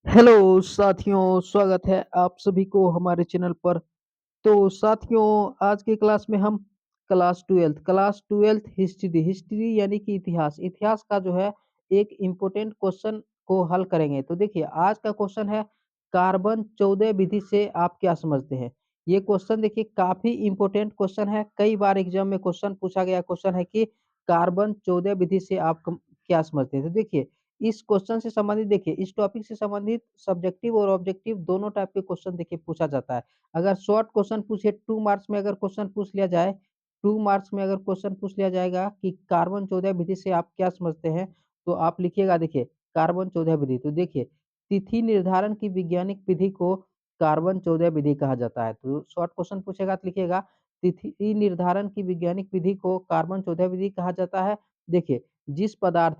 Hello साथियों, स्वागत है आप सभी को हमारे चैनल पर। तो साथियों, आज की क्लास में हम क्लास 12th हिस्ट्री यानी कि इतिहास का जो है एक इम्पोर्टेंट क्वेश्चन को हल करेंगे। तो देखिए, आज का क्वेश्चन है कार्बन 14 विधि से आप क्या समझते हैं। ये क्वेश्चन देखिए काफी इम्पोर्टेंट क्वेश्चन है। कई बार एग्जाम में क्वेश्चन पूछा गया क्वेश्चन है कि कार्बन 14 विधि से आप क्या समझते हैं। तो देखिए, इस क्वेश्चन से संबंधित, देखिए इस टॉपिक से संबंधित सब्जेक्टिव और ऑब्जेक्टिव दोनों टाइप के क्वेश्चन देखिए पूछा जाता है। अगर शॉर्ट क्वेश्चन पूछे 2 मार्क्स में, अगर क्वेश्चन पूछ लिया जाए 2 मार्क्स में, अगर क्वेश्चन पूछ लिया जाएगा कि कार्बन 14 विधि से आप क्या समझते हैं, तो आप लिखिएगा देखिए कार्बन 14 विधि। तो देखिए, तिथि निर्धारण की वैज्ञानिक विधि को कार्बन 14 विधि कहा जाता है। तो शॉर्ट क्वेश्चन पूछेगा तो लिखिएगा तिथि निर्धारण की वैज्ञानिक विधि को कार्बन 14 विधि कहा जाता है। देखिए, जिस पदार्थ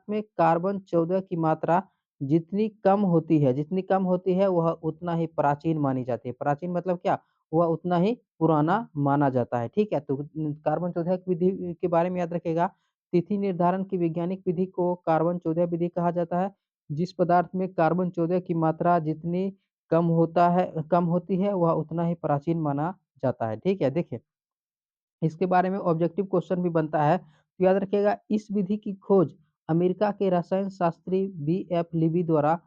में कार्बन 14 की मात्रा जितनी कम होती है वह उतना ही प्राचीन मानी जाती है। प्राचीन मतलब क्या? वह उतना ही पुराना माना जाता है, ठीक है? तो कार्बन 14 की विधि के बारे में याद रखिएगा। तिथि निर्धारण की वैज्ञानिक विधि को कार्बन 14 विधि कहा जाता है। जिस पदार्थ में कार्बन 14 की मात्रा जितनी कम होती है वह उतना ही प्राचीन माना जाता है, ठीक है? देखिए, इसके बारे में ऑब्जेक्टिव क्वेश्चन भी बनता है, तो याद रखिएगा इस विधि की खोज अमेरिका के रसायन शास्त्री बी.एफ. लीबी द्वारा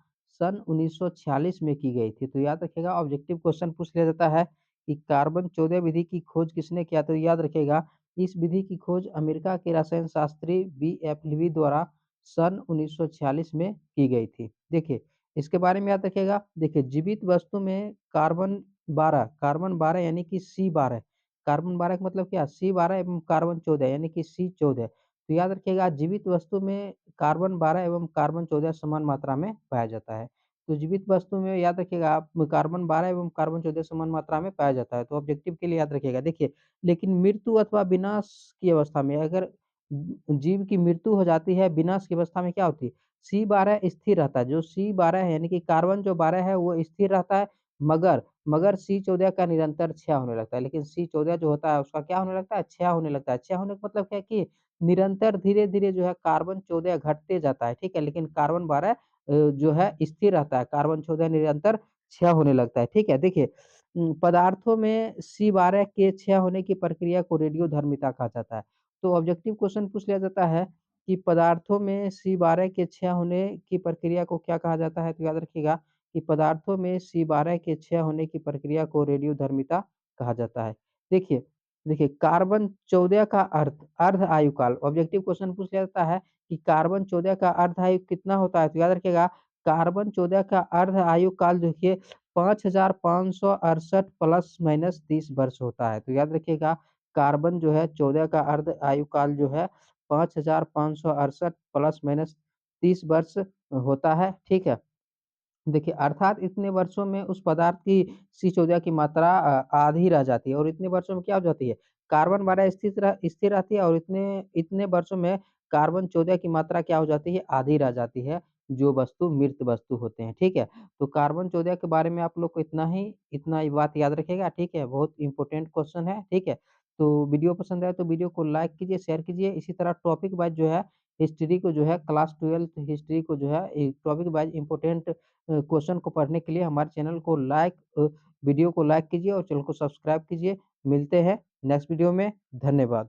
सन 1946 में की गई थी। तो याद रखिएगा ऑब्जेक्टिव क्वेश्चन पूछ लिया जाता है कि कार्बन 14 विधि की खोज किसने किया? तो याद रखिएगा इस विधि की खोज अमेरिका के रसायन शास्त्री बी.एफ. लीबी द्वारा सन 1946 में की गई थी। देखिए, इसके बारे में याद रखिएगा। देखिए, जीवित वस्तु में कार्बन 12 यानी कि C12, कार्बन 12 का मतलब क्या? C12 एवं कार्बन 14 यानी कि C14। तो याद रखिएगा जीवित वस्तु में कार्बन 12 एवं कार्बन 14 समान मात्रा में पाया जाता है। तो जीवित वस्तु में याद रखिएगा आप कार्बन 12 एवं कार्बन 14 समान मात्रा में पाया जाता है। तो ऑब्जेक्टिव के लिए याद रखिएगा। देखिए, लेकिन मृत्यु अथवा विनाश की अवस्था में अगर जीव की मृत्यु हो जाती है, विनाश की अवस्था में क्या होती है? C12 स्थिर रहता है। जो C12 है यानी कि कार्बन जो 12 है वो स्थिर रहता है, मगर मगर C14 का निरंतर क्षय होने लगता है। लेकिन C14 जो होता है उसका क्या होने लगता है? क्षय होने लगता है। क्षय होने का मतलब क्या है कि निरंतर धीरे-धीरे जो है कार्बन 14 घटते जाता है, ठीक है? लेकिन कार्बन 12 जो है स्थिर रहता है। कार्बन 14 निरंतर क्षय होने लगता है, ठीक है? देखिए, पदार्थों में C12 के क्षय होने की प्रक्रिया को रेडियोधर्मिता कहा जाता है। तो ऑब्जेक्टिव क्वेश्चन पूछ लिया जाता है कि पदार्थों में C12 के क्षय होने की प्रक्रिया को क्या कहा जाता है? तो याद रखिएगा कि पदार्थों में C12 के क्षय होने की प्रक्रिया को रेडियोधर्मिता कहा जाता है। देखिए देखिए कार्बन 14 का अर्ध आयुकाल, ऑब्जेक्टिव क्वेश्चन पूछ लिया जाता है कि कार्बन 14 का अर्ध आयु कितना होता है? तो याद रखिएगा कार्बन 14 का अर्ध आयु काल देखिए 5568 प्लस माइनस 30 वर्ष होता है। तो याद रखिएगा कार्बन जो है 14 का अर्ध आयु काल जो है 5568 प्लस माइनस 30 वर्ष होता है, ठीक है? देखिए, अर्थात इतने वर्षों में उस पदार्थ की C14 की मात्रा आधी रह जाती है और इतने वर्षों में क्या हो जाती है? कार्बन 12 स्थिर रहती है और इतने इतने वर्षों में कार्बन 14 की मात्रा क्या हो जाती है? आधी रह जाती है, जो वस्तु मृत वस्तु होते हैं, ठीक है? तो कार्बन 14 के बारे में आप लोग को इतना ही बात याद रखिएगा, ठीक है? बहुत इम्पोर्टेंट क्वेश्चन है, ठीक है? तो वीडियो पसंद आए तो वीडियो को लाइक कीजिए, शेयर कीजिए। इसी तरह टॉपिक वाइज़ जो है हिस्ट्री को जो है क्लास 12th हिस्ट्री को जो है टॉपिक वाइज़ इम्पोर्टेंट क्वेश्चन को पढ़ने के लिए हमारे चैनल को वीडियो को लाइक कीजिए और चैनल को सब्सक्राइब कीजिए। मिलते हैं नेक्स्ट वीडियो में। धन्यवाद।